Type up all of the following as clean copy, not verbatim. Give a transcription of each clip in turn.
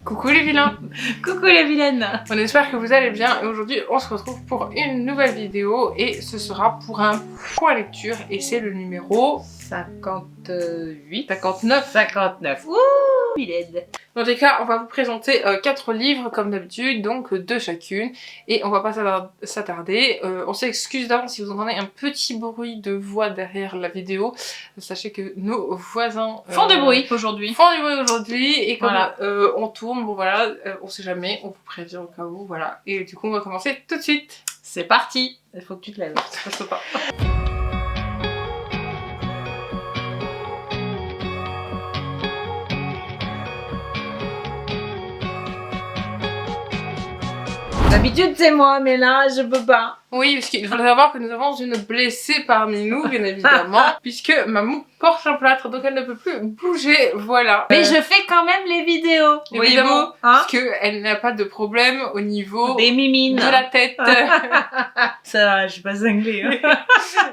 Coucou les vilains. Coucou les vilaines. On espère que vous allez bien et aujourd'hui on se retrouve pour une nouvelle vidéo et ce sera pour un point lecture et c'est le numéro 58 59. Ouh, vilaine. Dans tous les cas, on va vous présenter 4 livres comme d'habitude, donc 2 chacune et on va pas s'attarder. On s'excuse d'avance si vous entendez un petit bruit de voix derrière la vidéo. Sachez que nos voisins font du bruit aujourd'hui. Et comme voilà. on tourne, bon voilà, on sait jamais, on vous prévient au cas où, voilà. Et du coup, on va commencer tout de suite. C'est parti. Il faut que tu te lèves. Je peux pas. D'habitude c'est moi, mais là je peux pas. Oui, parce qu'il faut savoir que nous avons une blessée parmi nous, bien évidemment, puisque Mamou porte un plâtre, donc elle ne peut plus bouger, voilà. Mais je fais quand même les vidéos, évidemment, hein, parce qu'elle n'a pas de problème au niveau des mimines de la tête. Ça va, je suis pas cinglée. Hein.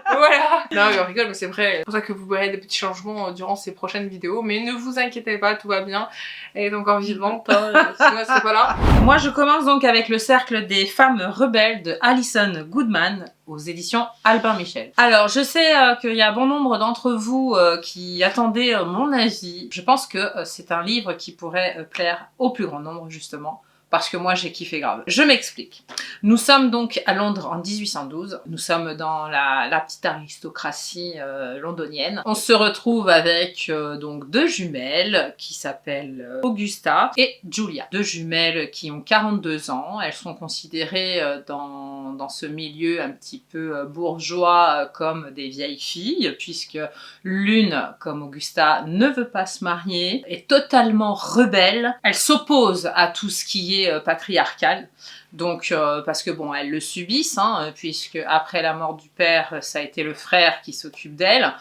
Voilà. Non, mais on rigole, mais c'est vrai. C'est pour ça que vous verrez des petits changements durant ces prochaines vidéos, mais ne vous inquiétez pas, tout va bien. Elle est encore vivante, hein, sinon elle serait pas là. Moi, je commence donc avec le cercle des femmes rebelles de Alison Goodman aux éditions Albin Michel. Alors, je sais qu'il y a bon nombre d'entre vous qui attendaient mon avis. Je pense que c'est un livre qui pourrait plaire au plus grand nombre, justement. Parce que moi j'ai kiffé grave. Je m'explique. Nous sommes donc à Londres en 1812. Nous sommes dans la petite aristocratie londonienne. On se retrouve avec donc deux jumelles qui s'appellent Augusta et Julia. Deux jumelles qui ont 42 ans. Elles sont considérées dans ce milieu un petit peu bourgeois comme des vieilles filles, puisque l'une, comme Augusta, ne veut pas se marier, est totalement rebelle. Elle s'oppose à tout ce qui est patriarcal, donc parce que bon, elles le subissent, hein, puisque après la mort du père, ça a été le frère qui s'occupe d'elle,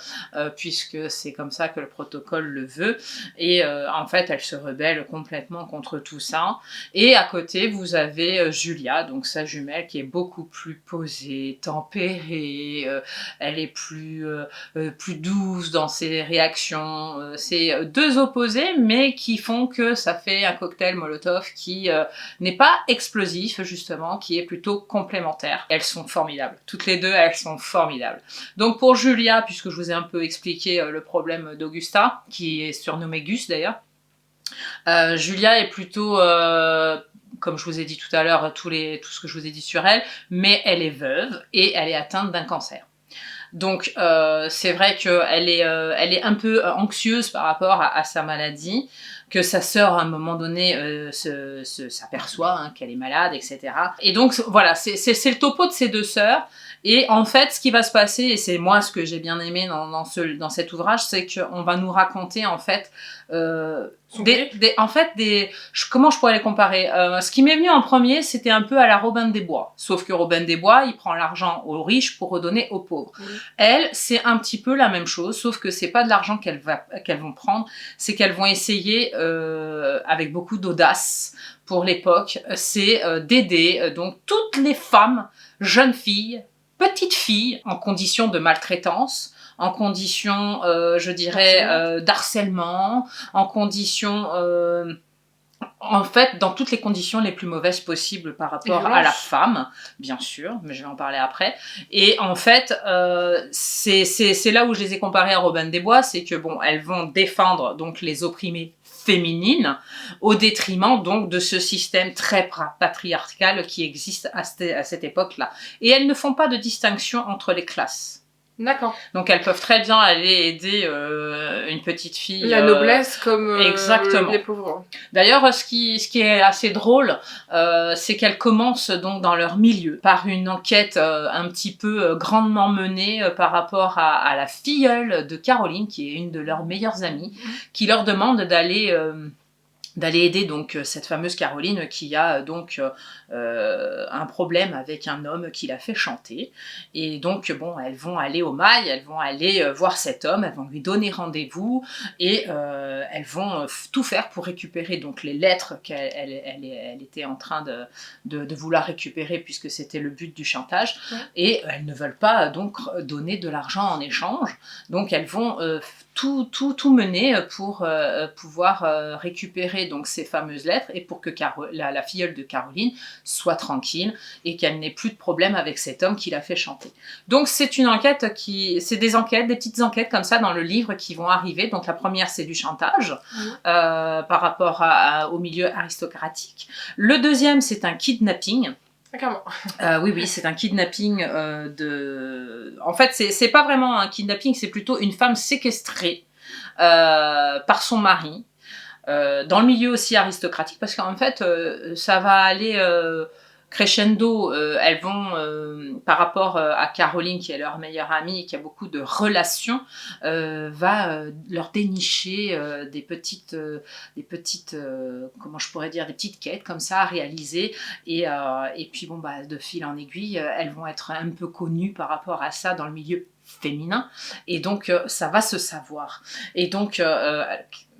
puisque c'est comme ça que le protocole le veut, et en fait elle se rebelle complètement contre tout ça. Et à côté vous avez Julia, donc sa jumelle, qui est beaucoup plus posée, tempérée, elle est plus douce dans ses réactions. C'est deux opposés, mais qui font que ça fait un cocktail Molotov qui n'est pas explosif, justement, qui est plutôt complémentaire. Elles sont formidables. Toutes les deux, elles sont formidables. Donc pour Julia, puisque je vous ai un peu expliqué le problème d'Augusta, qui est surnommée Gus d'ailleurs, Julia est plutôt... comme je vous ai dit tout à l'heure, tout ce que je vous ai dit sur elle, mais elle est veuve et elle est atteinte d'un cancer. Donc c'est vrai qu'elle elle est un peu anxieuse par rapport à sa maladie, que sa sœur à un moment donné s'aperçoit hein, qu'elle est malade, etc. Et donc voilà, c'est le topo de ces deux sœurs. Et en fait, ce qui va se passer, et c'est moi ce que j'ai bien aimé dans cet ouvrage, c'est qu'on va nous raconter en fait comment je pourrais les comparer, ce qui m'est venu en premier, c'était un peu à la Robin des Bois, sauf que Robin des Bois, il prend l'argent aux riches pour redonner aux pauvres. Elles, c'est un petit peu la même chose, sauf que c'est pas de l'argent qu'elles vont prendre, c'est qu'elles vont essayer avec beaucoup d'audace pour l'époque, c'est d'aider donc toutes les femmes, jeunes filles, petites filles en condition de maltraitance, en condition, je dirais, d'harcèlement, en condition... en fait, dans toutes les conditions les plus mauvaises possibles par rapport à la femme, bien sûr, mais je vais en parler après. Et en fait, c'est là où je les ai comparées à Robin des Bois, c'est que bon, elles vont défendre donc les opprimés féminines au détriment donc de ce système très patriarcal qui existe à cette époque-là. Et elles ne font pas de distinction entre les classes. D'accord. Donc elles peuvent très bien aller aider une petite fille. La noblesse comme exactement. Les pauvres. D'ailleurs, ce qui est assez drôle, c'est qu'elles commencent donc dans leur milieu par une enquête un petit peu grandement menée par rapport à la filleule de Caroline, qui est une de leurs meilleures amies, qui leur demande d'aller aider donc cette fameuse Caroline qui a donc un problème avec un homme qui l'a fait chanter. Et donc bon, elles vont aller au mail, elles vont aller voir cet homme, elles vont lui donner rendez-vous et elles vont tout faire pour récupérer donc les lettres qu'elle était en train de vouloir récupérer, puisque c'était le but du chantage. Ouais. Et elles ne veulent pas donc donner de l'argent en échange, donc elles vont tout mener pour pouvoir récupérer donc ces fameuses lettres et pour que la filleule de Caroline soit tranquille et qu'elle n'ait plus de problème avec cet homme qui l'a fait chanter. Donc c'est une enquête c'est des petites enquêtes comme ça dans le livre qui vont arriver. Donc la première c'est du chantage par rapport au milieu aristocratique. Le deuxième c'est un kidnapping. Oui, c'est un kidnapping En fait, c'est pas vraiment un kidnapping, c'est plutôt une femme séquestrée par son mari, dans le milieu aussi aristocratique, parce qu'en fait, ça va aller crescendo. Elles vont, par rapport à Caroline, qui est leur meilleure amie, qui a beaucoup de relations, va leur dénicher des petites comment je pourrais dire, des petites quêtes comme ça à réaliser. Et puis bon, de fil en aiguille, elles vont être un peu connues par rapport à ça dans le milieu féminin. Et donc, ça va se savoir. Et donc,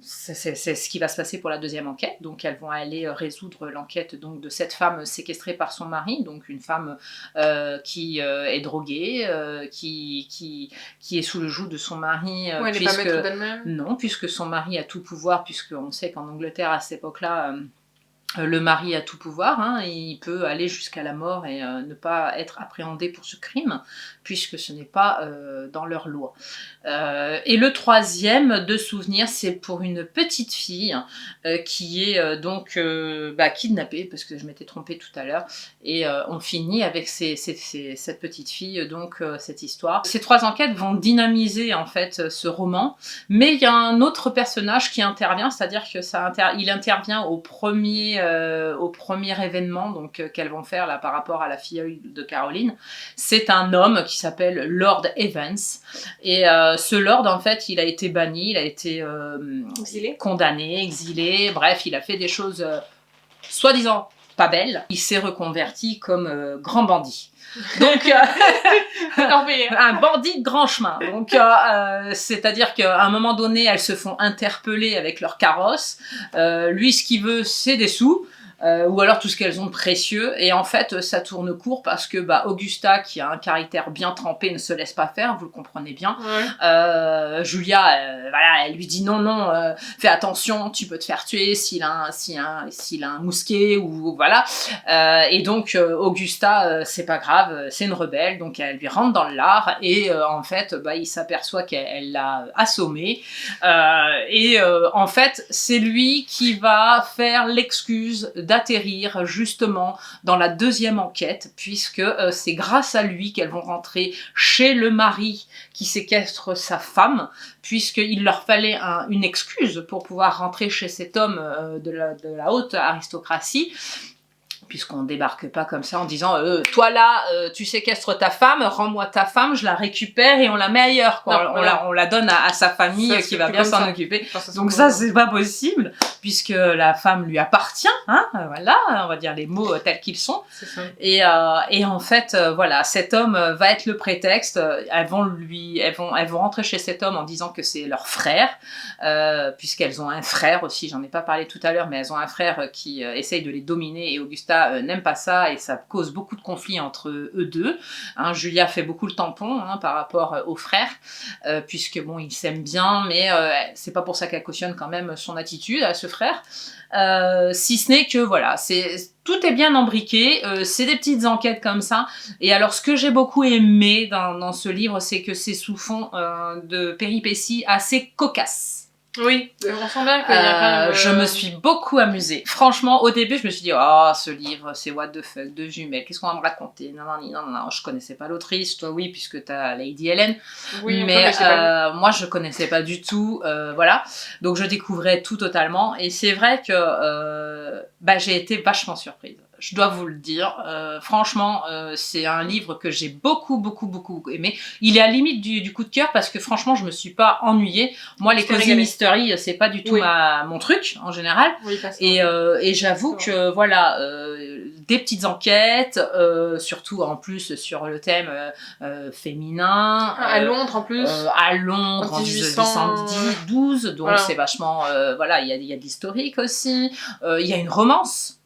c'est ce qui va se passer pour la deuxième enquête. Donc elles vont aller résoudre l'enquête donc de cette femme séquestrée par son mari, donc une femme qui est droguée, qui est sous le joug de son mari, elle n'est pas maître d'elle-même. Non, puisque son mari a tout pouvoir, puisqu'on sait qu'en Angleterre à cette époque-là le mari a tout pouvoir, il peut aller jusqu'à la mort et ne pas être appréhendé pour ce crime, puisque ce n'est pas dans leur loi. Et le troisième de souvenir, c'est pour une petite fille qui est donc kidnappée, parce que je m'étais trompée tout à l'heure, et on finit avec cette petite fille, donc cette histoire. Ces trois enquêtes vont dynamiser en fait ce roman, mais il y a un autre personnage qui intervient, c'est-à-dire que il intervient au premier événement donc qu'elles vont faire là par rapport à la filleule de Caroline. C'est un homme qui s'appelle Lord Evans, et ce Lord en fait il a été banni, il a été condamné, exilé, bref il a fait des choses soi-disant pas belles. Il s'est reconverti comme grand bandit. Donc un bandit de grand chemin. Donc c'est-à-dire qu'à un moment donné elles se font interpeller avec leur carrosse. Lui ce qu'il veut c'est des sous. Ou alors tout ce qu'elles ont de précieux, et en fait ça tourne court parce que Augusta, qui a un caractère bien trempé, ne se laisse pas faire, vous le comprenez bien. Julia, elle lui dit non, fais attention, tu peux te faire tuer s'il a un mousquet, ou voilà. Et donc Augusta, c'est pas grave, c'est une rebelle, donc elle lui rentre dans le lard, et en fait il s'aperçoit qu'elle l'a assommé, et en fait c'est lui qui va faire l'excuse d'atterrir justement dans la deuxième enquête, puisque c'est grâce à lui qu'elles vont rentrer chez le mari qui séquestre sa femme, puisqu'il leur fallait une excuse pour pouvoir rentrer chez cet homme de la haute aristocratie, puisqu'on débarque pas comme ça en disant toi là tu séquestres ta femme, rends-moi ta femme, je la récupère et on la met ailleurs, quoi. Non, on la donne à sa famille qui va bien s'en occuper. Donc ça c'est pas possible, puisque la femme lui appartient, voilà, on va dire les mots tels qu'ils sont. Et en fait voilà, cet homme va être le prétexte. Elles vont rentrer chez cet homme en disant que c'est leur frère, puisqu'elles ont un frère aussi, j'en ai pas parlé tout à l'heure, mais elles ont un frère qui essaye de les dominer, et Augusta n'aime pas ça, et ça cause beaucoup de conflits entre eux deux. Julia fait beaucoup le tampon par rapport au frère, puisque bon, ils s'aiment bien, mais c'est pas pour ça qu'elle cautionne quand même son attitude à ce frère. Si ce n'est que voilà, tout est bien embriqué, c'est des petites enquêtes comme ça. Et alors ce que j'ai beaucoup aimé dans ce livre, c'est que c'est sous fond de péripéties assez cocasses. Oui, on sent bien qu'il y a quand même... Je me suis beaucoup amusée. Franchement, au début, je me suis dit, oh, ce livre, c'est what the fuck, deux jumelles, qu'est-ce qu'on va me raconter? Non, je connaissais pas l'autrice, toi oui, puisque t'as Lady Helen. Oui, mais moi, je connaissais pas du tout, voilà. Donc, je découvrais tout totalement. Et c'est vrai que j'ai été vachement surprise. Je dois vous le dire. Franchement, c'est un livre que j'ai beaucoup aimé. Il est à la limite du coup de cœur, parce que franchement, je me suis pas ennuyée. Moi, les cozy mystery, c'est pas du tout mon truc, en général. Oui, et j'avoue que, voilà, des petites enquêtes, surtout en plus sur le thème féminin. À Londres, en plus. À Londres, en 1812. Donc, voilà. C'est vachement... voilà, il y a de l'historique aussi. Il y a une romance.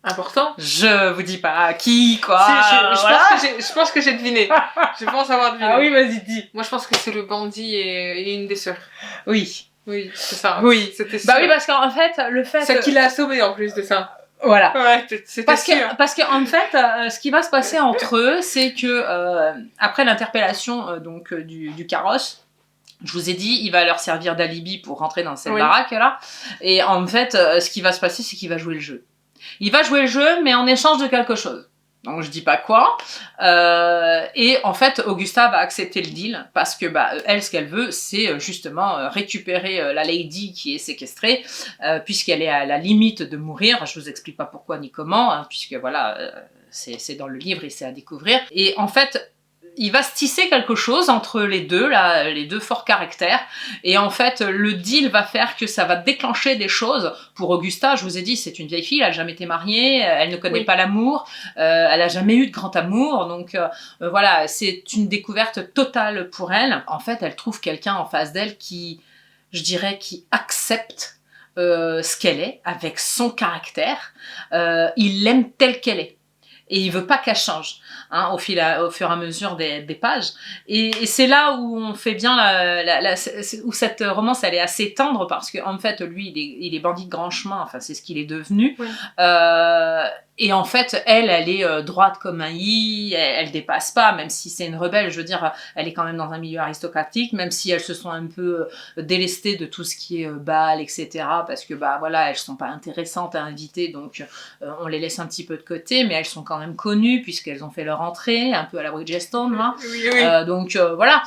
Important. Je vous dis pas qui, quoi. Je pense que j'ai deviné. Je pense avoir deviné. Ah oui, vas-y, dis. Moi, je pense que c'est le bandit et une des sœurs. Oui. Oui, c'est ça. Oui. C'était sûr. Bah oui, parce qu'en fait, le fait... C'est qui l'a assommé en plus de ça. Voilà. Ouais, c'était sûr. Parce que en fait, ce qui va se passer entre eux, c'est que après l'interpellation du carrosse, je vous ai dit, il va leur servir d'alibi pour rentrer dans cette baraque là. Et en fait, ce qui va se passer, c'est qu'il va jouer le jeu. Il va jouer le jeu, mais en échange de quelque chose. Donc je dis pas quoi. Et en fait, Augusta va accepter le deal parce que elle, ce qu'elle veut, c'est justement récupérer la lady qui est séquestrée, puisqu'elle est à la limite de mourir. Je vous explique pas pourquoi ni comment, hein, puisque voilà, c'est dans le livre et c'est à découvrir. Et en fait, il va se tisser quelque chose entre les deux, là, les deux forts caractères. Et en fait, le deal va faire que ça va déclencher des choses. Pour Augusta, je vous ai dit, c'est une vieille fille, elle n'a jamais été mariée, elle ne connaît pas l'amour, elle n'a jamais eu de grand amour. Donc voilà, c'est une découverte totale pour elle. En fait, elle trouve quelqu'un en face d'elle qui, je dirais, qui accepte ce qu'elle est, avec son caractère. Il l'aime telle qu'elle est. Et il veut pas qu'elle change, hein, au fur et à mesure des pages. Et c'est là où on fait bien où cette romance, elle est assez tendre, parce que en fait, lui, il est bandit de grand chemin, enfin, c'est ce qu'il est devenu. Oui. Et en fait, elle est droite comme un i, elle dépasse pas, même si c'est une rebelle, je veux dire, elle est quand même dans un milieu aristocratique, même si elles se sont un peu délestées de tout ce qui est bal, etc., parce que, voilà, elles sont pas intéressantes à inviter, donc on les laisse un petit peu de côté, mais elles sont quand même connues, puisqu'elles ont fait leur entrée, un peu à la Bridgestone, là. Oui. Donc, voilà.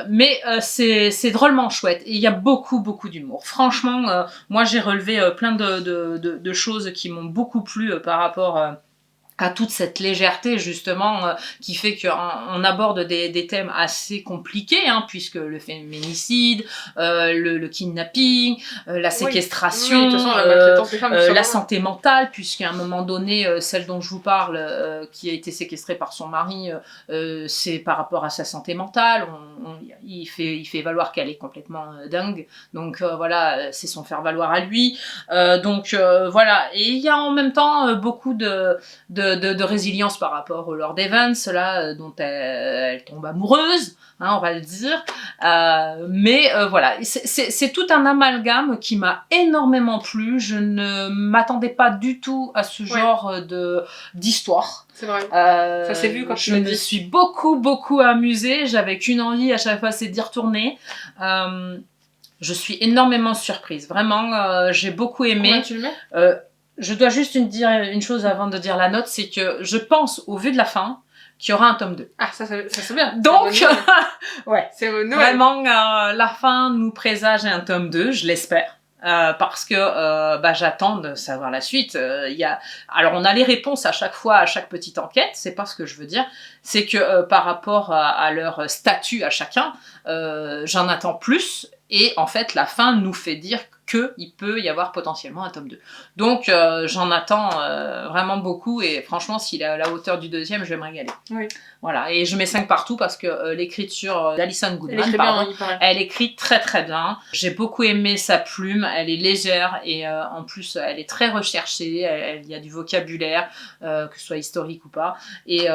Mais c'est drôlement chouette, et il y a beaucoup, beaucoup d'humour. Franchement, moi, j'ai relevé plein de choses qui m'ont beaucoup plu par rapport à toute cette légèreté justement qui fait qu'on aborde des thèmes assez compliqués, hein, puisque le féminicide, le kidnapping, la séquestration, la santé mentale, puisqu'à un moment donné, celle dont je vous parle, qui a été séquestrée par son mari, c'est par rapport à sa santé mentale. Il fait valoir qu'elle est complètement dingue, donc voilà, c'est son faire valoir à lui. Donc voilà, et il y a en même temps beaucoup de résilience par rapport au Lord Evans, là, dont elle tombe amoureuse, hein, on va le dire. Mais voilà, c'est tout un amalgame qui m'a énormément plu. Je ne m'attendais pas du tout à ce genre d'histoire. C'est vrai. Ça s'est vu quand je me suis beaucoup, beaucoup amusée. J'avais qu'une envie à chaque fois, c'est d'y retourner. Je suis énormément surprise. Vraiment, j'ai beaucoup aimé. Combien tu le mets je dois juste dire une chose avant de dire la note, c'est que je pense, au vu de la fin, qu'il y aura un tome 2. Ah, ça c'est bien. Donc, ouais, c'est bonne nouvelle. Vraiment, la fin nous présage un tome 2, je l'espère. Parce que j'attends de savoir la suite. Alors on a les réponses à chaque fois, à chaque petite enquête, c'est pas ce que je veux dire. C'est que par rapport à leur statut à chacun, j'en attends plus. Et en fait, la fin nous fait dire qu'il peut y avoir potentiellement un tome 2. Donc j'en attends vraiment beaucoup, et franchement, s'il est à la hauteur du deuxième, je vais me régaler. Oui. Voilà, et je mets 5 partout parce que l'écriture d'Alison Goodman, elle écrit très très bien. J'ai beaucoup aimé sa plume, elle est légère, et en plus elle est très recherchée, il y a du vocabulaire, que ce soit historique ou pas. Et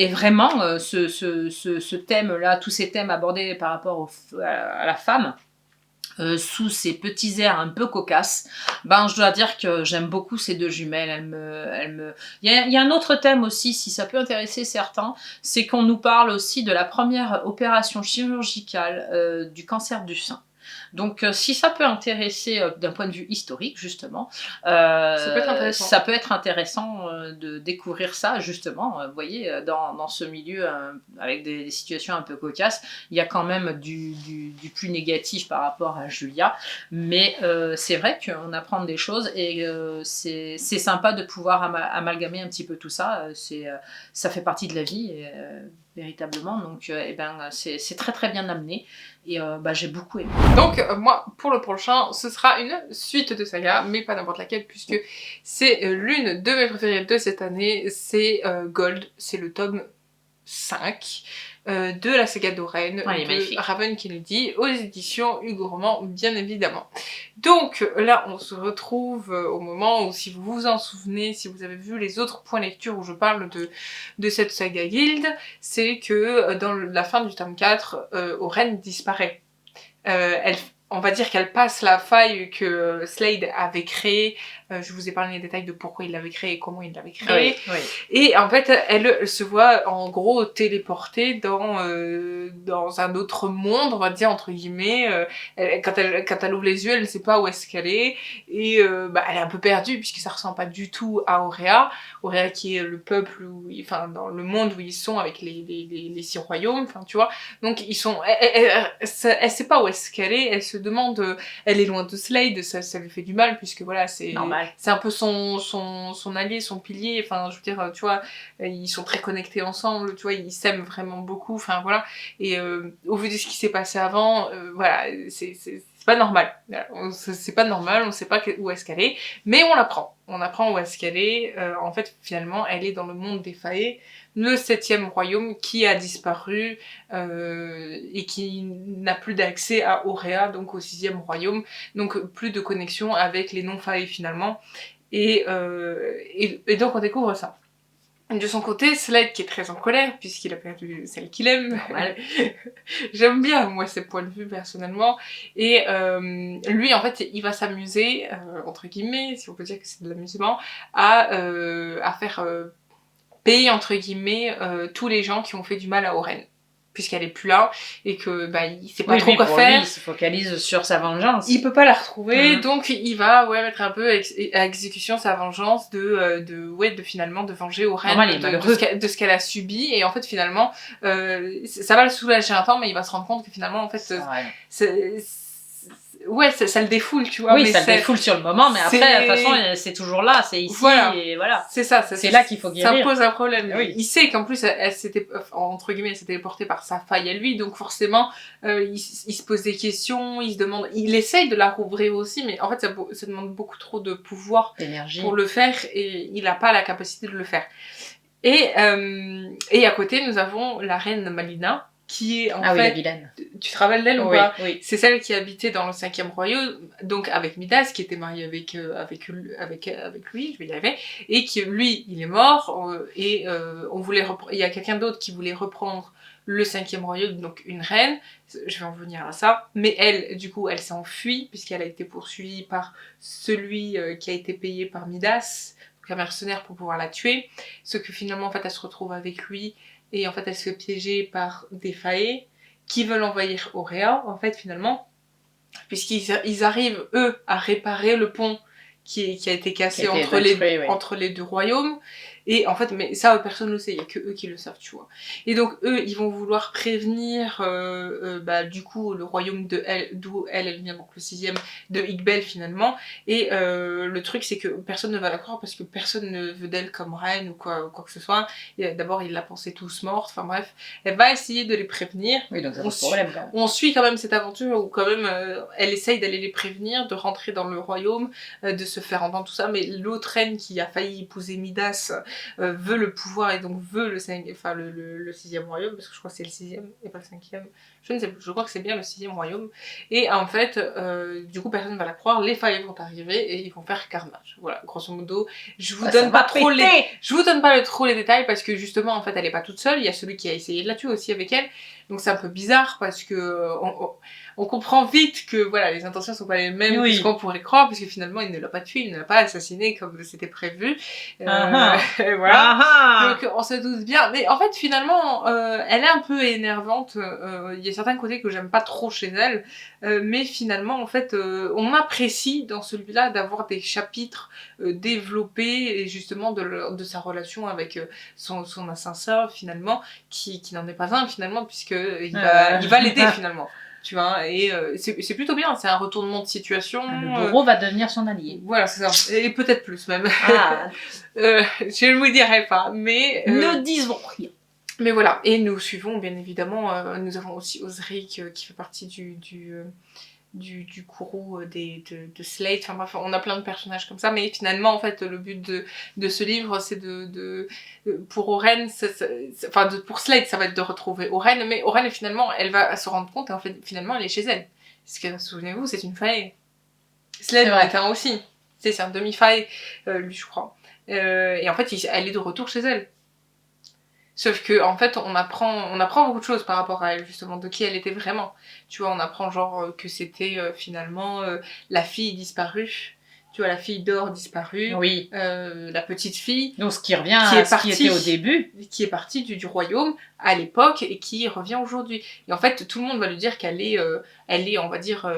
vraiment, ce thème-là, tous ces thèmes abordés par rapport à la femme, sous ces petits airs un peu cocasses, je dois dire que j'aime beaucoup ces deux jumelles. Il y a un autre thème aussi, si ça peut intéresser certains, c'est qu'on nous parle aussi de la première opération chirurgicale du cancer du sein. Donc si ça peut intéresser d'un point de vue historique, justement, ça peut être intéressant de découvrir ça, justement. Vous voyez, dans ce milieu avec des situations un peu cocasses, il y a quand même du plus négatif par rapport à Julia, mais c'est vrai qu'on apprend des choses, et c'est sympa de pouvoir amalgamer un petit peu tout ça. Ça fait partie de la vie, véritablement, donc c'est très très bien amené, et j'ai beaucoup aimé. Donc moi, pour le prochain, ce sera une suite de saga, mais pas n'importe laquelle, puisque c'est l'une de mes préférées de cette année. C'est Gold, c'est le tome 5 de la saga d'Oren, de Raven Kennedy, aux éditions Hugo Roman, bien évidemment. Donc là, on se retrouve au moment où, si vous vous en souvenez, si vous avez vu les autres points lecture où je parle de cette saga Guild, c'est que dans la fin du tome 4, Oren disparaît. Elle on va dire qu'elle passe la faille que Slade avait créée. Je vous ai parlé des détails de pourquoi il l'avait créée et comment il l'avait créée. Oui. Et en fait, elle se voit en gros téléportée dans un autre monde, on va dire entre guillemets. Quand elle ouvre les yeux, elle ne sait pas où est-ce qu'elle est. Et elle est un peu perdue puisque ça ressemble pas du tout à Auréa. Auréa qui est le peuple, enfin dans le monde où ils sont avec les 6 royaumes, enfin tu vois. Donc ils sont, elle sait pas où est-ce qu'elle est. Elle se demande, elle est loin de Slade, ça lui fait du mal puisque voilà c'est un peu son allié, son pilier. Enfin je veux dire, tu vois, ils sont très connectés ensemble, tu vois, ils s'aiment vraiment beaucoup. Enfin voilà. Et au vu de ce qui s'est passé avant, voilà, c'est pas normal. C'est pas normal, on sait pas où est-ce qu'elle est, mais on l'apprend. On apprend où est-ce qu'elle est. En fait, finalement, elle est dans le monde des Fae, le 7e royaume qui a disparu et qui n'a plus d'accès à Auréa, donc au 6e royaume. Donc plus de connexion avec les non-Fae finalement. Et donc on découvre ça. De son côté, Slade qui est très en colère puisqu'il a perdu celle qu'il aime. J'aime bien moi ses points de vue personnellement. Et lui en fait il va s'amuser, entre guillemets, si on peut dire que c'est de l'amusement, à faire payer entre guillemets tous les gens qui ont fait du mal à Oren. Puisqu'elle est plus là et que il sait pas trop quoi faire. Lui, il se focalise sur sa vengeance. Il peut pas la retrouver, donc il va mettre un peu à exécution sa vengeance de finalement de venger Oren de ce qu'elle a subi. Et en fait finalement ça va le soulager un temps, mais il va se rendre compte que finalement en fait ça le défoule, tu vois. Oui, mais ça le défoule sur le moment, mais après, de toute façon, c'est toujours là, c'est ici, et voilà. C'est ça. C'est là qu'il faut guérir. Ça pose un problème. Oui. Il sait qu'en plus, elle s'était, entre guillemets, elle s'était téléportée par sa faille à lui, donc forcément, il se pose des questions, il se demande, il essaye de la rouvrir aussi, mais en fait, ça demande beaucoup trop de pouvoir d'énergie pour le faire, et il n'a pas la capacité de le faire. Et à côté, nous avons la reine Malina, qui est en fait... oui, la vilaine. Tu te rappelles d'elle ou pas? Oui. C'est celle qui habitait dans le 5e royaume, donc avec Midas, qui était marié avec lui, je vais y arriver, et qui, lui, il est mort, on voulait il y a quelqu'un d'autre qui voulait reprendre le 5e royaume, donc une reine, je vais en venir à ça, mais elle, du coup, elle s'enfuit, puisqu'elle a été poursuivie par celui qui a été payé par Midas, donc un mercenaire pour pouvoir la tuer, ce que finalement, en fait, elle se retrouve avec lui, et en fait elle se fait piéger par des Fae qui veulent envahir Auréa en fait finalement, puisqu'ils arrivent eux à réparer le pont qui a été cassé entre les deux royaumes. Et en fait, mais ça personne ne le sait, il y a que eux qui le savent, tu vois. Et donc eux, ils vont vouloir prévenir du coup le royaume d'où elle vient, donc le 6e de Iqbel finalement. Et le truc c'est que personne ne va la croire parce que personne ne veut d'elle comme reine ou quoi que ce soit. D'abord ils la pensaient tous morte, enfin bref. Elle va essayer de les prévenir. Oui, donc ça pose problème quand même. On suit quand même cette aventure où quand même elle essaye d'aller les prévenir, de rentrer dans le royaume, de se faire entendre tout ça, mais l'autre reine qui a failli épouser Midas veut le pouvoir et donc veut le 6e royaume, parce que je crois que c'est le 6e et pas le 5e, je ne sais plus, je crois que c'est bien le 6e royaume, et en fait du coup personne ne va la croire, les Fae vont arriver et ils vont faire carnage, voilà, grosso modo. Je vous donne pas trop les détails parce que justement en fait elle est pas toute seule, il y a celui qui a essayé de la tuer aussi avec elle, donc c'est un peu bizarre parce que on comprend vite que voilà, les intentions sont pas les mêmes que ce qu'on pourrait croire, puisque finalement il ne l'a pas tué, il ne l'a pas assassiné comme c'était prévu. Voilà. Donc on se doute bien, mais en fait finalement elle est un peu énervante, il y a certains côtés que j'aime pas trop chez elle, mais finalement en fait on apprécie dans celui-là d'avoir des chapitres développés et justement de sa relation avec son ascenseur finalement, qui n'en est pas un finalement, puisque il va l'aider finalement. Tu vois, et c'est plutôt bien, c'est un retournement de situation. Le bourreau va devenir son allié. Voilà, c'est ça. Et peut-être plus même. Je ne vous dirai pas, mais... ne disons rien. Mais voilà, et nous suivons bien évidemment, nous avons aussi Osric qui fait partie du courroux de Slade, enfin bref, on a plein de personnages comme ça, mais finalement en fait le but de ce livre c'est pour Oren, pour Slade ça va être de retrouver Oren, mais Oren finalement elle va se rendre compte et en fait finalement elle est chez elle, parce que souvenez-vous c'est une Fae. Slade est un aussi, c'est un demi-Fae lui je crois, et en fait elle est de retour chez elle. Sauf que en fait, on apprend beaucoup de choses par rapport à elle, justement, de qui elle était vraiment. Tu vois, on apprend genre que c'était finalement la fille disparue. Tu vois, la fille d'or disparue, Oui. la petite fille Donc ce qui revient à ce qui était au début. qui est partie du royaume à l'époque et qui revient aujourd'hui. Et en fait, tout le monde va lui dire qu'elle est, on va dire,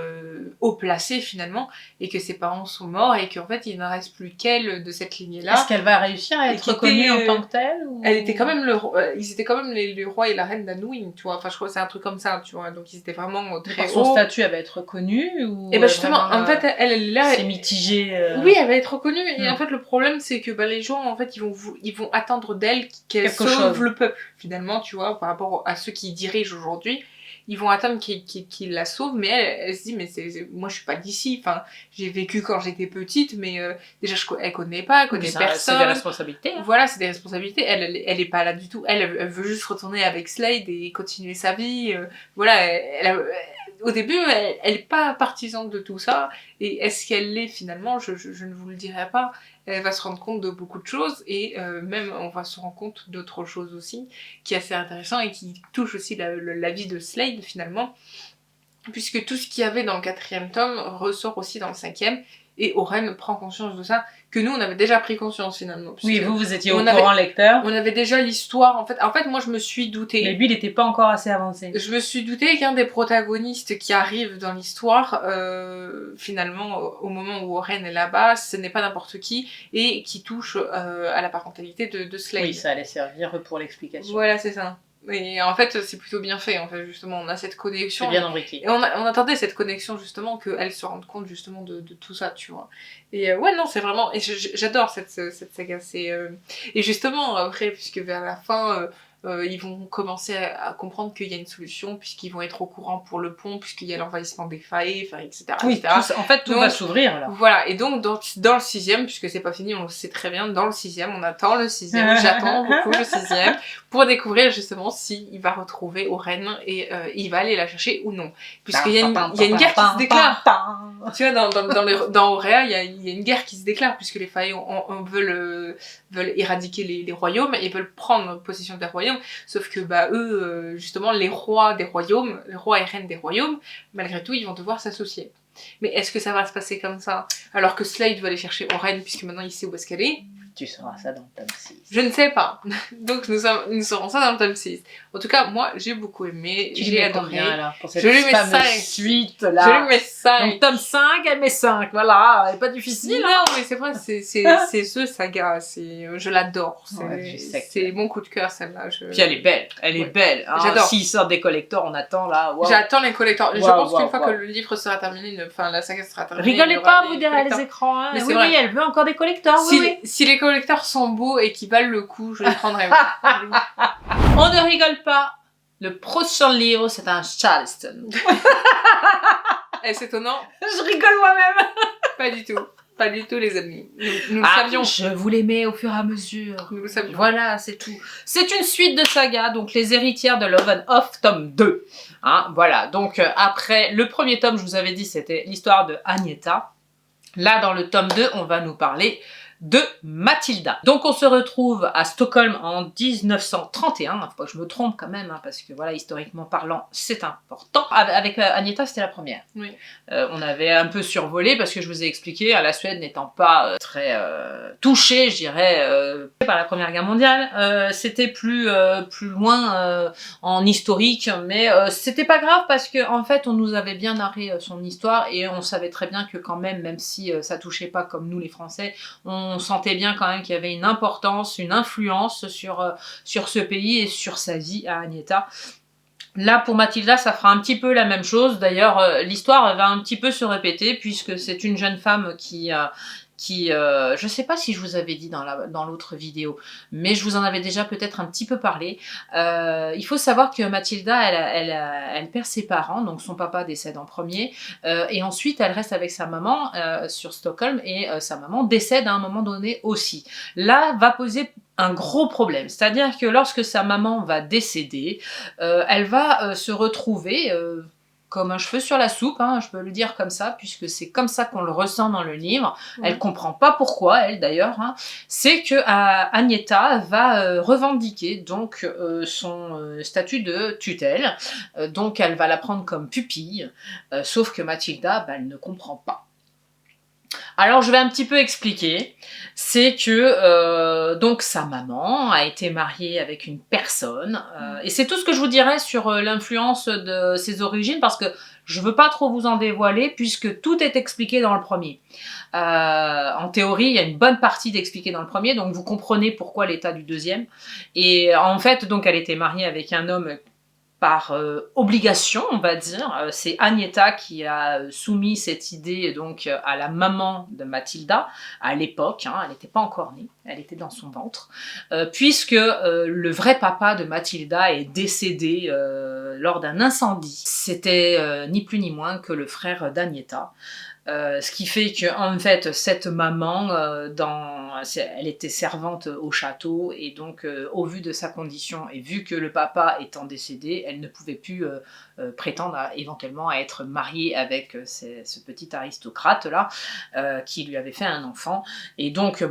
haut placée finalement, et que ses parents sont morts et qu'en fait, il ne reste plus qu'elle de cette lignée-là. Est-ce qu'elle va réussir à être reconnue en tant que telle ou... Elle était quand même ils étaient quand même le roi et la reine d'Anouilh, tu vois. Enfin, je crois que c'est un truc comme ça, tu vois. Donc ils étaient vraiment très hauts. Son statut, elle va être reconnue ou... Et ben justement, en fait, elle est là. C'est mitigé. Oui, elle va être reconnue. Et en fait, le problème, c'est que les gens, en fait, ils vont attendre d'elle qu'elle sauve le peuple, finalement, tu vois, par rapport à ceux qui dirigent aujourd'hui. Ils vont attendre qu'ils la sauvent, mais elle se dit, mais moi je suis pas d'ici, enfin, j'ai vécu quand j'étais petite, mais déjà elle connaît personne. C'est des responsabilités. Hein. Voilà, c'est des responsabilités. Elle est pas là du tout. Elle veut juste retourner avec Slade et continuer sa vie. Voilà, au début, elle est pas partisane de tout ça. Et est-ce qu'elle l'est finalement? Je ne vous le dirai pas. Elle va se rendre compte de beaucoup de choses et même on va se rendre compte d'autres choses aussi qui est assez intéressant et qui touche aussi la vie de Slade finalement, puisque tout ce qu'il y avait dans le 4e tome ressort aussi dans le 5e et Oren prend conscience de ça, que nous on avait déjà pris conscience finalement. Oui, vous étiez au courant lecteur. On avait déjà l'histoire en fait. En fait moi je me suis doutée. Mais lui il n'était pas encore assez avancé. Je me suis doutée qu'un des protagonistes qui arrive dans l'histoire, finalement au moment où Oren est là-bas, ce n'est pas n'importe qui et qui touche à la parentalité de Slade. Oui, ça allait servir pour l'explication. Voilà, c'est ça. Et en fait, c'est plutôt bien fait, en fait, justement, on a cette connexion. C'est bien imbriqué. Et on attendait cette connexion, justement, qu'elle se rende compte, justement, de tout ça, tu vois. Et ouais, non, c'est vraiment... Et j'adore cette saga, Et justement, après, puisque vers la fin... ils vont commencer à comprendre qu'il y a une solution, puisqu'ils vont être au courant pour le pont, puisqu'il y a l'envahissement des failles, etc. Oui, en fait, tout va s'ouvrir, là. Voilà, et donc, dans le 6e, puisque c'est pas fini, on le sait très bien, dans le 6e, on attend le 6e, j'attends beaucoup le 6e, pour découvrir, justement, s'il va retrouver Oren, et il va aller la chercher ou non. Puisqu'il y a une guerre qui se déclare. Tu vois, dans Auréa, il y a une guerre qui se déclare, puisque les failles veulent éradiquer les royaumes, et veulent prendre possession des royaumes. Sauf que eux, justement, les rois des royaumes, les rois et reines des royaumes, malgré tout, ils vont devoir s'associer. Mais est-ce que ça va se passer comme ça? Alors que Slade va aller chercher Oren, puisque maintenant il sait où est-ce qu'elle est. Tu sauras ça dans le tome 6. Je ne sais pas. Donc nous saurons ça dans le tome 6. En tout cas, moi, j'ai beaucoup aimé. J'ai adoré. Alors, pour cette je lui mets 5. Suite, là. Je lui mets 5. Donc tome 5, elle met 5. Voilà, elle est pas difficile. Non, mais c'est vrai, c'est ce saga. Je l'adore. C'est mon coup de cœur, celle-là. Puis elle est belle. Elle est belle. Hein. J'adore. S'il sort des collectors, on attend là. Wow. J'attends les collectors. Je pense qu'une fois que le livre sera terminé, la saga sera terminée. Rigolez pas, vous derrière les écrans. Hein. Oui, elle veut encore des collectors. Si les collecteurs sont beaux et qui valent le coup, je les prendrai. On ne rigole pas. Le prochain livre, c'est un Charleston. Est-ce étonnant? Je rigole moi-même. Pas du tout. Pas du tout, les amis. Nous le savions. Je vous les mets au fur et à mesure. Nous le savions. Voilà, c'est tout. C'est une suite de sagas, donc Les Héritières de Love and Off, tome 2. Hein, voilà, donc après, le premier tome, je vous avais dit, c'était l'histoire de Agnetha. Là, dans le tome 2, on va nous parler de Mathilda. Donc on se retrouve à Stockholm en 1931, faut pas que je me trompe quand même, hein, parce que voilà, historiquement parlant, c'est important. Avec Agnetha, c'était la première. Oui. On avait un peu survolé, parce que je vous ai expliqué, la Suède n'étant pas très touchée, je dirais, par la Première Guerre mondiale. C'était plus loin en historique, mais c'était pas grave, parce que en fait, on nous avait bien narré son histoire, et on savait très bien que quand même si ça touchait pas comme nous les Français, on sentait bien quand même qu'il y avait une importance, une influence sur ce pays et sur sa vie à Agnetha. Là, pour Mathilda, ça fera un petit peu la même chose. D'ailleurs, l'histoire va un petit peu se répéter, puisque c'est une jeune femme qui je sais pas si je vous avais dit dans l'autre vidéo, mais je vous en avais déjà peut-être un petit peu parlé. Il faut savoir que Mathilda, elle perd ses parents, donc son papa décède en premier, et ensuite elle reste avec sa maman sur Stockholm, et sa maman décède à un moment donné aussi. Là, va poser un gros problème, c'est-à-dire que lorsque sa maman va décéder, elle va se retrouver comme un cheveu sur la soupe, hein, je peux le dire comme ça, puisque c'est comme ça qu'on le ressent dans le livre. Elle comprend pas pourquoi, elle d'ailleurs. Hein. C'est que Agneta va revendiquer donc son statut de tutelle, donc elle va la prendre comme pupille, sauf que Mathilda, elle ne comprend pas. Alors je vais un petit peu expliquer, c'est que donc sa maman a été mariée avec une personne, et c'est tout ce que je vous dirais sur l'influence de ses origines, parce que je veux pas trop vous en dévoiler, puisque tout est expliqué dans le premier. En théorie, il y a une bonne partie d'expliqué dans le premier, donc vous comprenez pourquoi l'état du deuxième. Et en fait, donc elle était mariée avec un homme par obligation, on va dire. C'est Agneta qui a soumis cette idée donc à la maman de Mathilda à l'époque. Hein, elle n'était pas encore née, elle était dans son ventre, puisque le vrai papa de Mathilda est décédé lors d'un incendie. C'était ni plus ni moins que le frère d'Agneta. Ce qui fait que en fait cette maman, elle était servante au château, et donc au vu de sa condition et vu que le papa étant décédé, elle ne pouvait plus prétendre éventuellement à être mariée avec ce petit aristocrate là qui lui avait fait un enfant, et donc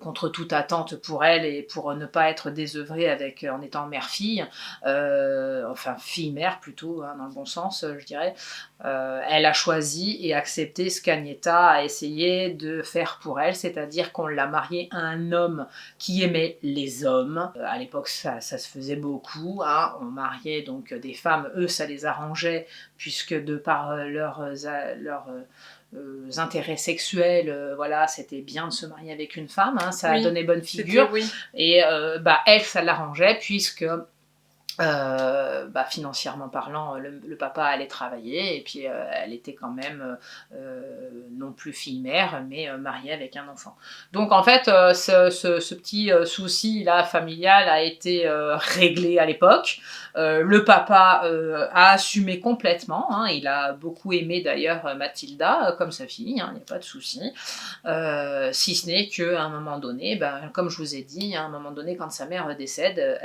contre toute attente pour elle et pour ne pas être désœuvrée en étant mère-fille, enfin fille-mère plutôt, hein, dans le bon sens je dirais, elle a choisi et accepté ce qu'Agneta a essayé de faire pour elle, c'est-à-dire qu'on l'a mariée à un homme qui aimait les hommes. À l'époque, ça se faisait beaucoup. Hein. On mariait donc des femmes, eux, ça les arrangeait, puisque de par leurs intérêts sexuels, voilà, c'était bien de se marier avec une femme, hein, ça donnait bonne figure. Oui. Et elle, ça l'arrangeait, puisque financièrement parlant, le papa allait travailler, et puis elle était quand même non plus fille-mère, mais mariée avec un enfant. Donc en fait, ce petit souci là familial a été réglé à l'époque. Le papa a assumé complètement, hein, il a beaucoup aimé d'ailleurs Mathilda comme sa fille, hein, il n'y a pas de souci, si ce n'est qu'à un moment donné, comme je vous ai dit, à un moment donné quand sa mère décède,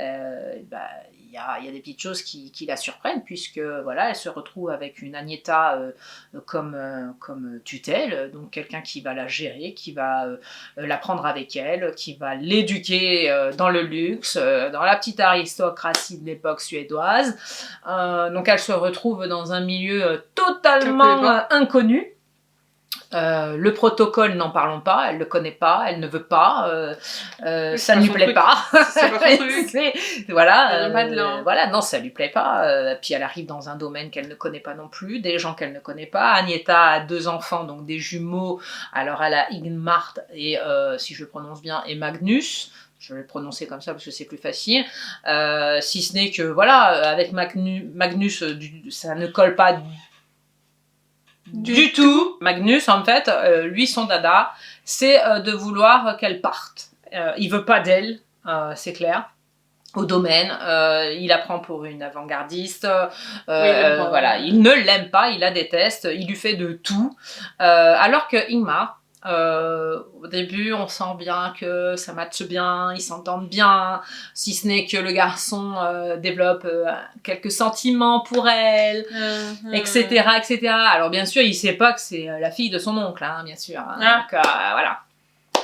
il y a des petites choses qui la surprennent, puisque voilà, elle se retrouve avec une Agneta comme tutelle, donc quelqu'un qui va la gérer, qui va la prendre avec elle, qui va l'éduquer dans le luxe, dans la petite aristocratie de l'époque suédoise. Donc elle se retrouve dans un milieu totalement inconnu. Le protocole, n'en parlons pas, elle le connaît pas, elle ne veut pas, ça ne lui plaît pas. C'est pas son truc. Voilà, voilà, non, ça lui plaît pas. Puis elle arrive dans un domaine qu'elle ne connaît pas non plus, des gens qu'elle ne connaît pas. Agneta a 2 enfants, donc des jumeaux. Alors elle a Ingmar et, si je le prononce bien, et Magnus. Je vais le prononcer comme ça parce que c'est plus facile. Si ce n'est que, voilà, avec Magnus, ça ne colle pas du tout. Magnus, en fait, lui, son dada, c'est de vouloir qu'elle parte. Il veut pas d'elle, c'est clair. Au domaine, il la prend pour une avant-gardiste, voilà, il ne l'aime pas, il la déteste, il lui fait de tout. Alors que Ingmar, au début, on sent bien que ça matche bien, ils s'entendent bien, si ce n'est que le garçon développe quelques sentiments pour elle, etc., etc. Alors bien sûr, il sait pas que c'est la fille de son oncle, hein, bien sûr. Hein, donc voilà.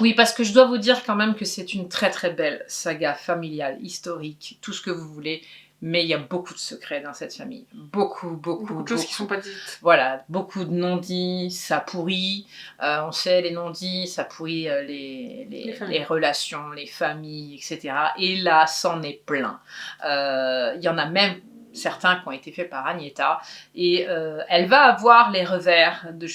Oui, parce que je dois vous dire quand même que c'est une très très belle saga familiale, historique, tout ce que vous voulez. Mais il y a beaucoup de secrets dans cette famille. Beaucoup de choses qui sont pas dites. Voilà, beaucoup de non-dits, ça pourrit. On sait, les non-dits, ça pourrit les relations, les familles, etc. Et là, c'en est plein. Il y en a même certains qui ont été faits par Agneta, et elle va avoir les revers de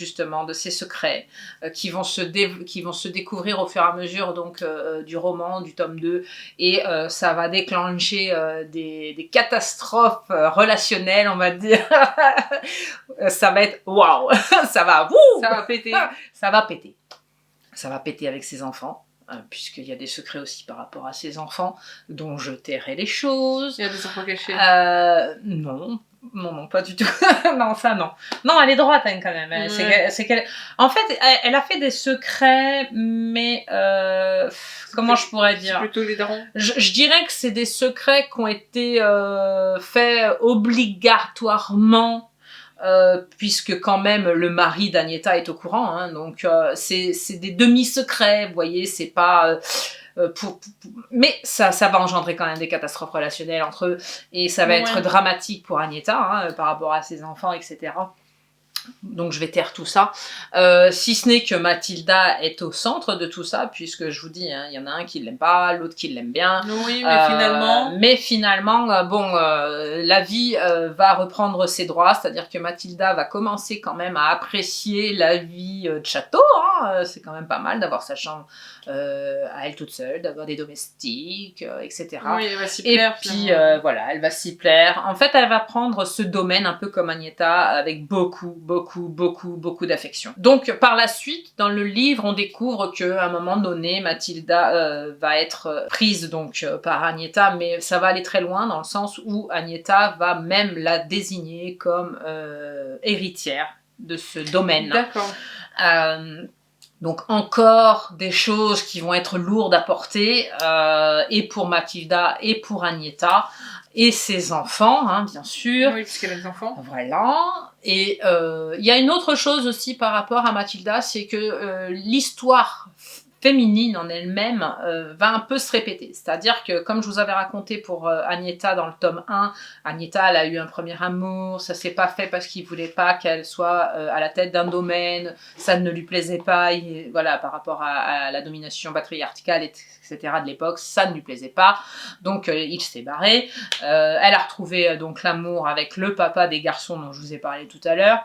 ces secrets qui vont se découvrir au fur et à mesure donc du roman, du tome 2, et ça va déclencher des catastrophes relationnelles, on va dire. Ça va être waouh, ça va péter. Ça va péter avec ses enfants. Puisqu'il y a des secrets aussi par rapport à ses enfants, dont je tairai les choses. Il y a des enfants cachés. Non, pas du tout. Non, ça non. Non, elle est droite hein, quand même. C'est qu'elle... En fait, elle a fait des secrets, mais comment je pourrais dire ? C'est plutôt les darons. Je dirais que c'est des secrets qui ont été faits obligatoirement puisque quand même le mari d'Agneta est au courant, hein, donc c'est des demi-secrets, vous voyez, c'est pas... mais ça va engendrer quand même des catastrophes relationnelles entre eux, et ça va être dramatique pour Agneta, hein, par rapport à ses enfants, etc. Donc je vais taire tout ça, si ce n'est que Mathilda est au centre de tout ça, puisque je vous dis, hein, il y en a un qui l'aime pas, l'autre qui l'aime bien. Oui, mais finalement... la vie va reprendre ses droits, c'est-à-dire que Mathilda va commencer quand même à apprécier la vie de château, hein, c'est quand même pas mal d'avoir sa chambre à elle toute seule, d'avoir des domestiques, etc. Oui, elle va s'y plaire. Et puis voilà, elle va s'y plaire. En fait, elle va prendre ce domaine un peu comme Agneta, avec beaucoup d'affection. Donc par la suite, dans le livre, on découvre qu'à un moment donné, Mathilda va être prise donc par Agneta, mais ça va aller très loin dans le sens où Agneta va même la désigner comme héritière de ce domaine. D'accord. Donc encore des choses qui vont être lourdes à porter, et pour Mathilda et pour Agneta et ses enfants, hein, bien sûr. Oui, puisqu'elle a des enfants. Voilà. Et il y a une autre chose aussi par rapport à Mathilda, c'est que l'histoire féminine en elle-même va un peu se répéter. C'est-à-dire que, comme je vous avais raconté pour Agneta dans le tome 1, Agneta, elle a eu un premier amour, ça s'est pas fait parce qu'il voulait pas qu'elle soit à la tête d'un domaine, ça ne lui plaisait pas, voilà, par rapport à la domination patriarcale, etc. de l'époque, ça ne lui plaisait pas, donc il s'est barré. Elle a retrouvé donc l'amour avec le papa des garçons dont je vous ai parlé tout à l'heure.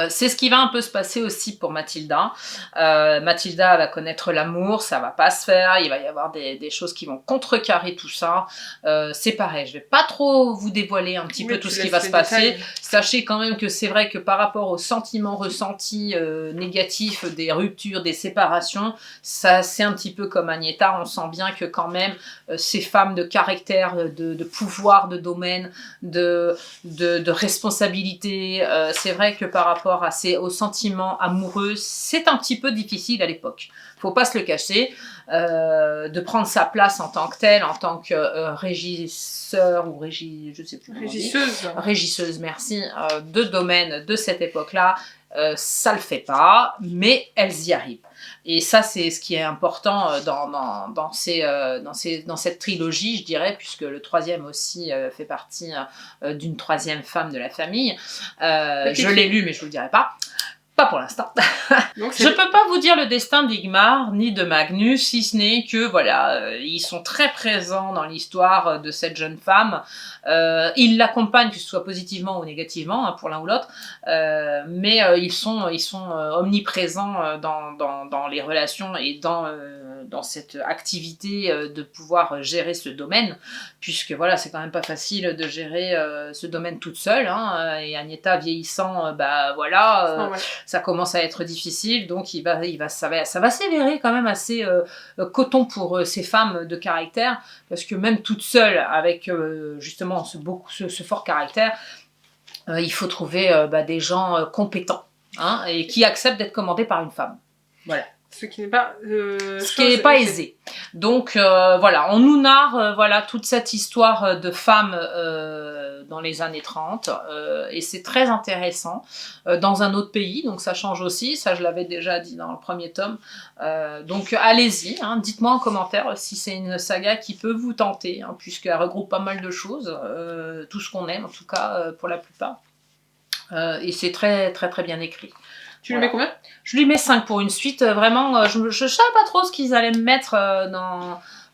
C'est ce qui va un peu se passer aussi pour Mathilda. Mathilda va connaître l'amour, ça va pas se faire, il va y avoir des choses qui vont contrecarrer tout ça. C'est pareil, je vais pas trop vous dévoiler un petit peu tout ce qui va se passer. Sachez quand même que c'est vrai que par rapport aux sentiments ressentis négatifs, des ruptures, des séparations, ça c'est un petit peu comme Agneta, on sent bien que quand même ces femmes de caractère, de pouvoir, de domaine, de responsabilité, c'est vrai que par rapport aux sentiments amoureux, c'est un petit peu difficile à l'époque. Faut pas se le cacher. De prendre sa place en tant que telle, en tant que régisseur ou je sais plus. Régisseuse, merci, de domaine de cette époque-là, ça le fait pas, mais elles y arrivent. Et ça, c'est ce qui est important dans cette trilogie, je dirais, puisque le troisième aussi fait partie d'une troisième femme de la famille. Je l'ai lu, mais je vous le dirai pas. Pas pour l'instant. Je peux pas vous dire le destin d'Igmar ni de Magnus, si ce n'est que voilà, ils sont très présents dans l'histoire de cette jeune femme. Ils l'accompagnent, que ce soit positivement ou négativement, hein, pour l'un ou l'autre, mais ils sont omniprésents dans les relations et dans cette activité de pouvoir gérer ce domaine, puisque voilà, c'est quand même pas facile de gérer ce domaine toute seule, hein, et Agneta vieillissant, ça commence à être difficile, donc ça va s'avérer quand même assez coton pour ces femmes de caractère, parce que même toute seule, avec justement ce fort caractère, il faut trouver des gens compétents, hein, et qui acceptent d'être commandés par une femme. Voilà. Ce qui n'est pas, aisé. Donc voilà, on nous narre toute cette histoire de femmes dans les années 30, et c'est très intéressant, dans un autre pays, donc ça change aussi, ça je l'avais déjà dit dans le premier tome, donc allez-y, hein, dites-moi en commentaire si c'est une saga qui peut vous tenter, hein, puisqu'elle regroupe pas mal de choses, tout ce qu'on aime en tout cas, pour la plupart, et c'est très très très bien écrit. Tu lui mets combien ? Je lui mets 5 pour une suite, vraiment, je savais pas trop ce qu'ils allaient me mettre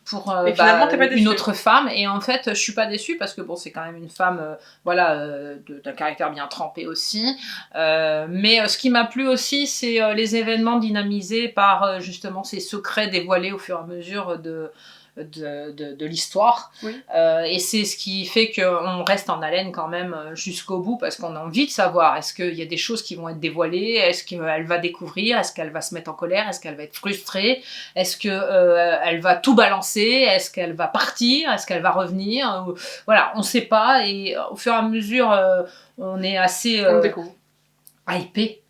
pour une autre femme, et en fait je suis pas déçue parce que bon, c'est quand même une femme d'un caractère bien trempé aussi, mais ce qui m'a plu aussi, c'est les événements dynamisés par justement ces secrets dévoilés au fur et à mesure de l'histoire, oui. Et c'est ce qui fait qu'on reste en haleine quand même jusqu'au bout, parce qu'on a envie de savoir, est-ce qu'il y a des choses qui vont être dévoilées, est-ce qu'elle va découvrir, est-ce qu'elle va se mettre en colère, est-ce qu'elle va être frustrée, est-ce qu'elle va tout balancer, est-ce qu'elle va partir, est-ce qu'elle va revenir, voilà, on sait pas, et au fur et à mesure on est assez hypé.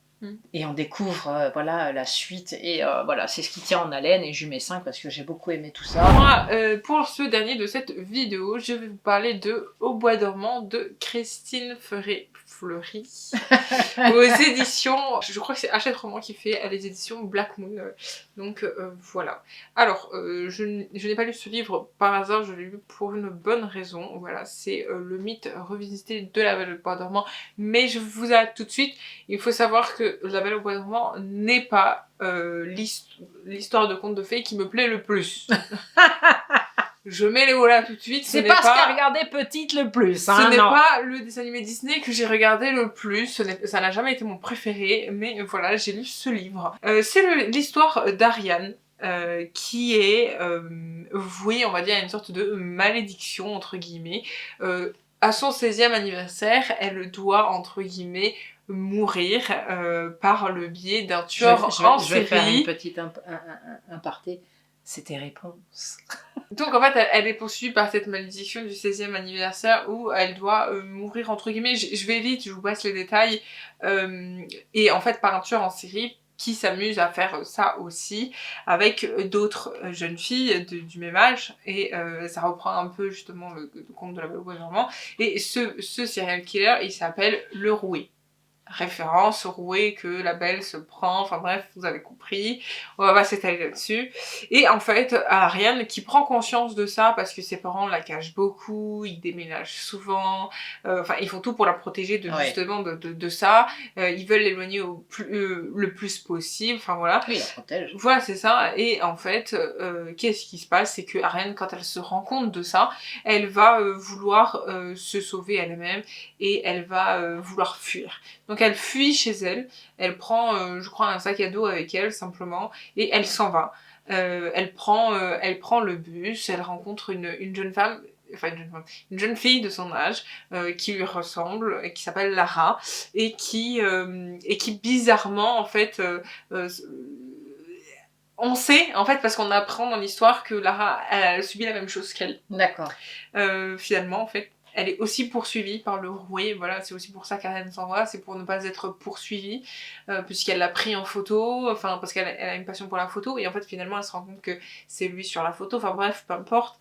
Et on découvre la suite, et voilà, c'est ce qui tient en haleine, et je lui mets 5 parce que j'ai beaucoup aimé tout ça. Moi, pour ce dernier de cette vidéo, je vais vous parler de Au bois dormant de Christine fleurie aux éditions, je crois que c'est Hachette Roman qui fait les éditions Black Moon. Donc voilà. Alors, je n'ai pas lu ce livre par hasard, je l'ai lu pour une bonne raison. Voilà, c'est le mythe revisité de La Belle au Bois dormant. Mais je vous arrête tout de suite. Il faut savoir que La Belle au Bois dormant n'est pas l'histoire de conte de fées qui me plaît le plus. Je mets les mots là tout de suite. C'est pas ce qu'a regardé petite le plus. Hein, ce n'est pas le dessin animé Disney que j'ai regardé le plus. Ça n'a jamais été mon préféré. Mais voilà, j'ai lu ce livre. C'est l'histoire d'Ariane. Qui est vouée, on va dire, à une sorte de malédiction, entre guillemets. À son 16e anniversaire, elle doit, entre guillemets, mourir par le biais d'un tueur en série. Je vais faire une petite aparté. C'est tes réponses. Donc en fait, elle est poursuivie par cette malédiction du 16e anniversaire où elle doit mourir, entre guillemets. Je vais vite, je vous passe les détails. Et en fait, par un tueur en série qui s'amuse à faire ça aussi avec d'autres jeunes filles du même âge. Et ça reprend un peu justement le conte de La Belle au Bois dormant. Et ce serial killer, il s'appelle Le Roué. Référence au rouet que la Belle se prend, enfin bref, vous avez compris, on va pas s'étaler là-dessus. Et en fait, Ariane qui prend conscience de ça parce que ses parents la cachent beaucoup, ils déménagent souvent, enfin ils font tout pour la protéger de justement de ça, ils veulent l'éloigner le plus possible, enfin voilà. Oui, la protège. Voilà, c'est ça, et en fait, qu'est-ce qui se passe, c'est que Ariane, quand elle se rend compte de ça, elle va vouloir se sauver elle-même, et elle va vouloir fuir. Donc elle fuit chez elle, elle prend, je crois, un sac à dos avec elle, simplement, et elle s'en va. Elle prend le bus, elle rencontre une jeune femme, enfin une jeune fille de son âge, qui lui ressemble, et qui s'appelle Lara, et qui bizarrement, en fait, on sait, en fait, parce qu'on apprend dans l'histoire que Lara a subi la même chose qu'elle. D'accord. Finalement, en fait, elle est aussi poursuivie par le roué, voilà, c'est aussi pour ça qu'Ariane s'en va, c'est pour ne pas être poursuivie, puisqu'elle l'a pris en photo, enfin, parce qu'elle a une passion pour la photo, et en fait, finalement, elle se rend compte que c'est lui sur la photo, enfin bref, peu importe.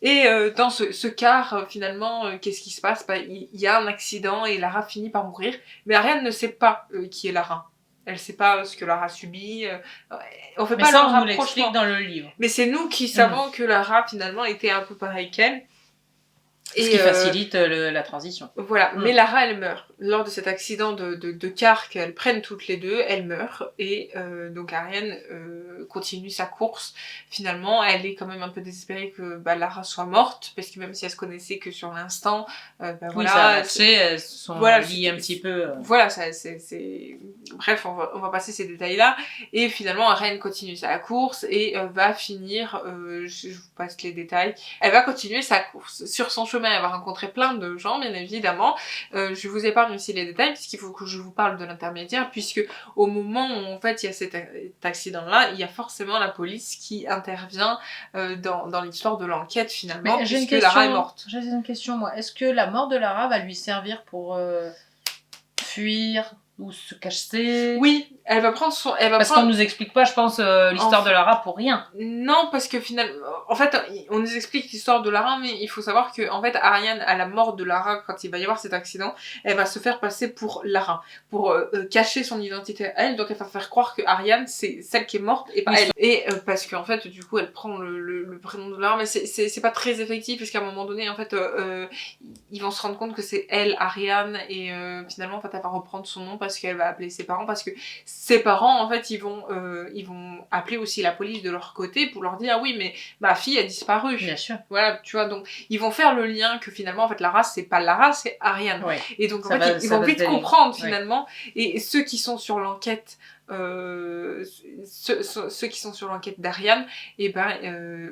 Et dans ce car, finalement, qu'est-ce qui se passe ? Il y a un accident, et Lara finit par mourir, mais Ariane ne sait pas qui est Lara. Elle sait pas ce que Lara subit. On fait mais pas ça, le on nous rapprochement. l'explique dans le livre. Mais c'est nous qui savons que Lara, finalement, était un peu pareille qu'elle. Ce qui facilite la transition. Voilà, mais Lara, elle meurt. Lors de cet accident de car qu'elles prennent toutes les deux, elle meurt. Et donc Ariane continue sa course. Finalement, elle est quand même un peu désespérée que Lara soit morte, parce que même si elle se connaissait que sur l'instant, oui, voilà, ça a marché, elles se sont liées un petit peu. Voilà, c'est... Bref, on va passer ces détails-là. Et finalement, Ariane continue sa course et va finir... je vous passe les détails. Elle va continuer sa course. Sur son chemin, elle va rencontrer plein de gens, bien évidemment. Je vous épargne aussi les détails, puisqu'il faut que je vous parle de l'intermédiaire, puisque au moment où, en fait, il y a cet accident-là, il y a forcément la police qui intervient dans l'histoire de l'enquête, finalement, puisque Lara est morte. J'ai une question, moi. Est-ce que la mort de Lara va lui servir pour fuir ou se cacher? Oui, elle va prendre son... Parce qu'on nous explique pas, je pense, l'histoire de Lara pour rien. Non, parce que finalement... En fait, on nous explique l'histoire de Lara, mais il faut savoir que, en fait, Ariane, à la mort de Lara, quand il va y avoir cet accident, elle va se faire passer pour Lara, pour cacher son identité à elle, donc elle va faire croire que Ariane, c'est celle qui est morte et pas elle. Et parce qu'en fait, du coup, elle prend le prénom de Lara, mais c'est pas très effectif, parce qu'à un moment donné, en fait, ils vont se rendre compte que c'est elle, Ariane, et finalement, en fait, elle va reprendre son nom parce qu'elle va appeler ses parents, parce que ses parents, en fait, ils vont appeler aussi la police de leur côté pour leur dire, ah oui, mais ma fille a disparu. Bien sûr. Voilà, tu vois, donc ils vont faire le lien que finalement, en fait, Lara, c'est pas Lara, c'est Ariane. Ouais. Et donc, en fait, ils vont vite comprendre, finalement. Et ceux qui sont sur l'enquête, ceux qui sont sur l'enquête d'Ariane, et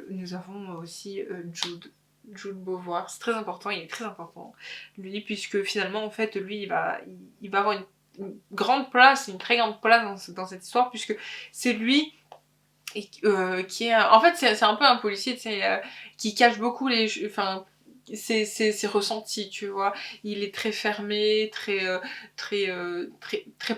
nous avons aussi Jude Beauvoir. C'est très important, il est très important, lui, puisque finalement, en fait, lui, il va avoir une grande place, une très grande place dans cette histoire, puisque c'est lui qui est... En fait, c'est un peu un policier, qui cache beaucoup les... Enfin, c'est ressenti, tu vois. Il est très fermé, très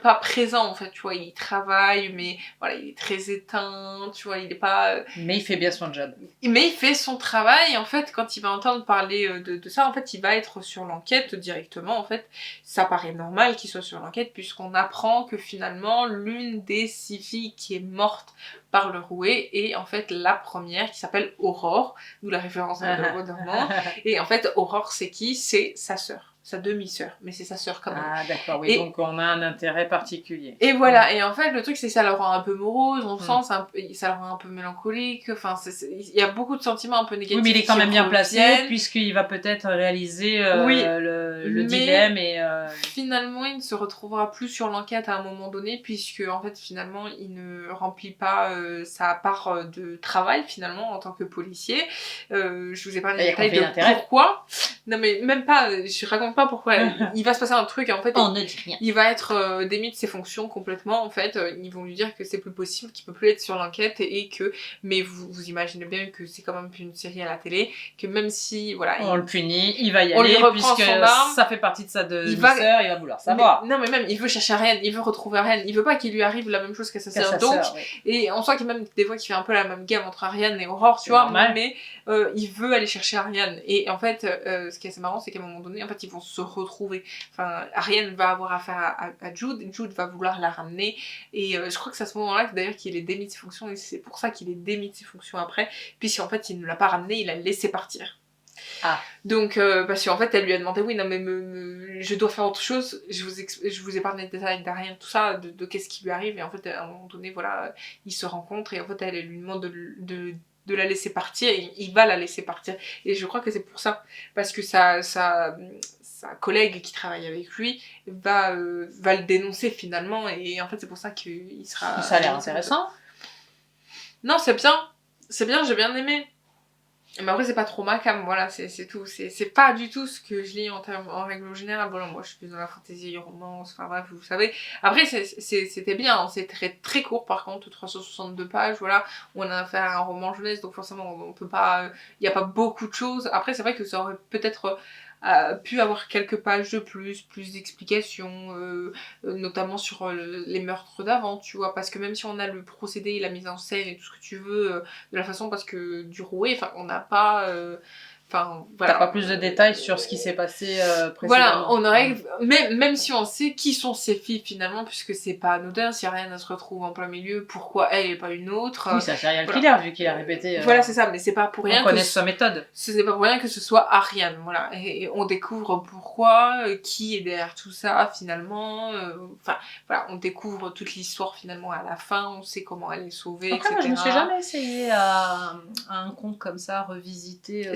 pas présent, en fait, tu vois. Il travaille, mais voilà, il est très éteint, tu vois. Il est pas... Mais il fait bien son job. Mais il fait son travail, et en fait, quand il va entendre parler de ça, en fait, il va être sur l'enquête directement, en fait. Ça paraît normal qu'il soit sur l'enquête, puisqu'on apprend que finalement, l'une des 6 filles qui est morte par le rouet est en fait la première, qui s'appelle Aurore, d'où la référence à Wonderland. Et en fait, Aurore, c'est qui? C'est sa sœur. Sa demi-sœur, mais c'est sa sœur quand même. Ah d'accord, oui, donc on a un intérêt particulier. Et voilà, et en fait le truc c'est que ça la rend un peu morose, on sent, ça la rend un peu mélancolique, enfin il y a beaucoup de sentiments un peu négatifs. Oui, mais il est quand même bien placé, puisqu'il va peut-être réaliser le dilemme et... Finalement il ne se retrouvera plus sur l'enquête à un moment donné, puisque en fait finalement il ne remplit pas sa part de travail finalement en tant que policier. Je vous ai parlé des détails de pourquoi. Non mais même pas, je raconte pas pourquoi. Il va se passer un truc en fait. On ne dit rien. Il va être démis de ses fonctions complètement en fait. Ils vont lui dire que c'est plus possible, qu'il peut plus être sur l'enquête et que... Mais vous imaginez bien que c'est quand même une série à la télé, que même si voilà... On le punit, il va y aller puisque ça fait partie de sa demi-sœur, il va vouloir savoir. Non mais même il veut chercher Ariane, il veut retrouver Ariane, il veut pas qu'il lui arrive la même chose qu'à sa sœur. Donc, et on sent qu'il y a même des fois qu'il fait un peu la même gamme entre Ariane et Aurore, tu vois, mais il veut aller chercher Ariane. Et en fait, ce qui est assez marrant, c'est qu'à un moment donné, en fait, ils vont se retrouver. Enfin, Ariane va avoir affaire à Jude, Jude va vouloir la ramener, et je crois que c'est à ce moment-là d'ailleurs qu'il est démis de ses fonctions, et c'est pour ça qu'il est démis de ses fonctions après, puisqu'en fait il ne l'a pas ramené, il l'a laissé partir. Ah. Donc, parce qu'en fait, elle lui a demandé, oui, non, mais je dois faire autre chose. Je vous ai parlé des détails d'Ariane, tout ça, de qu'est-ce qui lui arrive. Et en fait, à un moment donné, voilà, ils se rencontrent et en fait, elle lui demande de la laisser partir. Et il va la laisser partir. Et je crois que c'est pour ça. Parce que sa collègue qui travaille avec lui va le dénoncer finalement. Et en fait, c'est pour ça qu'il sera... Ça a l'air intéressant. Non, c'est bien. C'est bien, j'ai bien aimé. Mais après, c'est pas trop ma cam, voilà, c'est tout. C'est pas du tout ce que je lis en règle générale. Bon, moi, je suis plus dans la fantasy, romance, enfin bref, vous savez. Après, c'était bien, hein, c'est très court par contre, 362 pages, voilà. On a affaire à un roman jeunesse, donc forcément, on peut pas... Il y a pas beaucoup de choses. Après, c'est vrai que ça aurait peut-être... pu avoir quelques pages de plus d'explications, notamment sur les meurtres d'avant, tu vois, parce que même si on a le procédé, la mise en scène et tout ce que tu veux, de la façon, parce que du rouet, enfin, on n'a pas... Enfin, voilà. T'as pas plus de détails sur ce qui s'est passé précédemment. Voilà, on aurait... Même si on sait qui sont ces filles finalement, puisque c'est pas anodin, si Ariane se retrouve en plein milieu, pourquoi elle et pas une autre? Oui, c'est un serial killer, vu qu'il a répété... Voilà, c'est ça, mais c'est pas pour rien on connaît sa méthode. C'est pas pour rien que ce soit Ariane, voilà. Et on découvre pourquoi, qui est derrière tout ça finalement. Enfin, voilà, on découvre toute l'histoire finalement à la fin, on sait comment elle est sauvée, après, etc. Moi, je me suis jamais essayé à un conte comme ça, revisité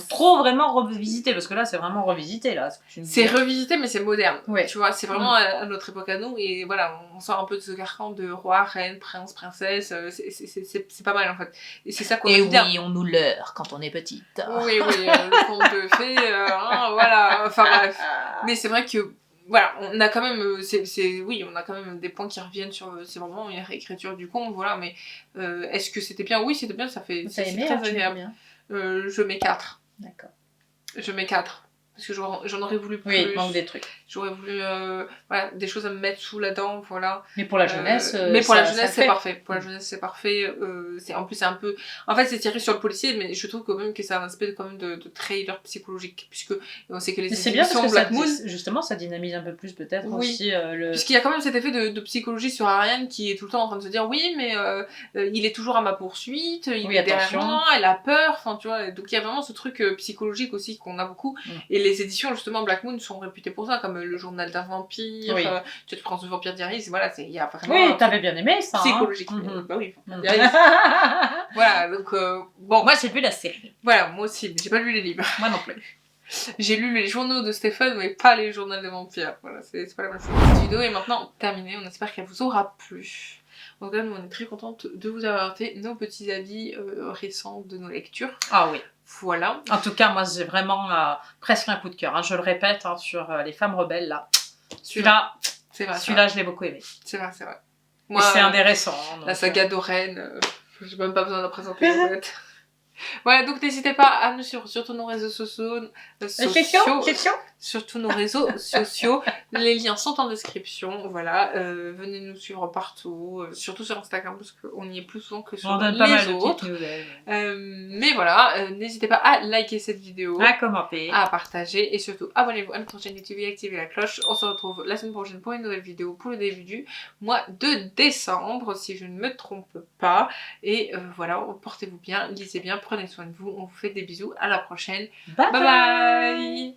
trop vraiment revisité, parce que là c'est vraiment revisité là. C'est revisité mais c'est moderne, ouais. Tu vois, c'est vraiment à notre époque à nous, et voilà, on sort un peu de ce carcan de roi, reine, prince, princesse, c'est pas mal en fait. Et c'est ça qu'on aime bien. Et oui, on nous leurre quand on est petite. Oui, le conte de fées, voilà, enfin bref. Mais c'est vrai que voilà, on a quand même, oui, on a quand même des points qui reviennent sur, c'est vraiment une réécriture du conte, voilà, mais est-ce que c'était bien? Oui, c'était bien, c'est très agréable. Je mets 4. D'accord. Je mets 4. Parce que j'en aurais voulu plus. Oui, il manque des trucs. J'aurais voulu voilà, des choses à me mettre sous la dent, voilà. Mais pour la jeunesse, pour la jeunesse, c'est parfait. Pour la jeunesse, c'est parfait. En plus, c'est un peu... En fait, c'est tiré sur le policier, mais je trouve quand même que c'est un aspect quand même de trailer psychologique. Puisque on sait que les éditions Black Moon... Justement, ça dynamise un peu plus peut-être aussi Puisqu'il y a quand même cet effet de psychologie sur Ariane qui est tout le temps en train de se dire oui, mais il est toujours à ma poursuite, il est derrière moi, elle a peur, enfin tu vois. Donc il y a vraiment ce truc psychologique aussi qu'on a beaucoup. Et les éditions justement Black Moon sont réputées pour ça, comme le journal d'un vampire, tu prends ce vampire d'Iris, voilà, il y a vraiment... Oui, t'avais bien aimé ça. Psychologique. Bah oui, voilà, donc bon. Moi j'ai vu la série. Voilà, moi aussi, mais j'ai pas lu les livres. Moi non plus. J'ai lu les journaux de Stephen, mais pas les journaux des vampires. Voilà, c'est pas la même chose. Cette vidéo est maintenant terminée, on espère qu'elle vous aura plu. En tout cas, nous on est très contente de vous avoir fait nos petits avis récents de nos lectures. Ah oui. Voilà. En tout cas, moi j'ai vraiment presque un coup de cœur. Hein. Je le répète sur Les Femmes Rebelles là. Celui-là, je l'ai beaucoup aimé. C'est vrai. Moi, et c'est un des récents. La saga d'Oren, j'ai même pas besoin de la présenter en fait. Voilà, donc n'hésitez pas à nous suivre sur tous nos réseaux sociaux. Sur tous nos réseaux sociaux. Les liens sont en description. Voilà, venez nous suivre partout, surtout sur Instagram parce qu'on y est plus souvent que sur On donne les pas mal de autres. petites nouvelles. Mais voilà, n'hésitez pas à liker cette vidéo, À commenter, à partager et surtout abonnez-vous à notre chaîne YouTube et activez la cloche. On se retrouve la semaine prochaine pour une nouvelle vidéo pour le début du mois de décembre si je ne me trompe pas. Et voilà, portez-vous bien, lisez bien, prenez soin de vous. On vous fait des bisous, à la prochaine. Bye Bye bye.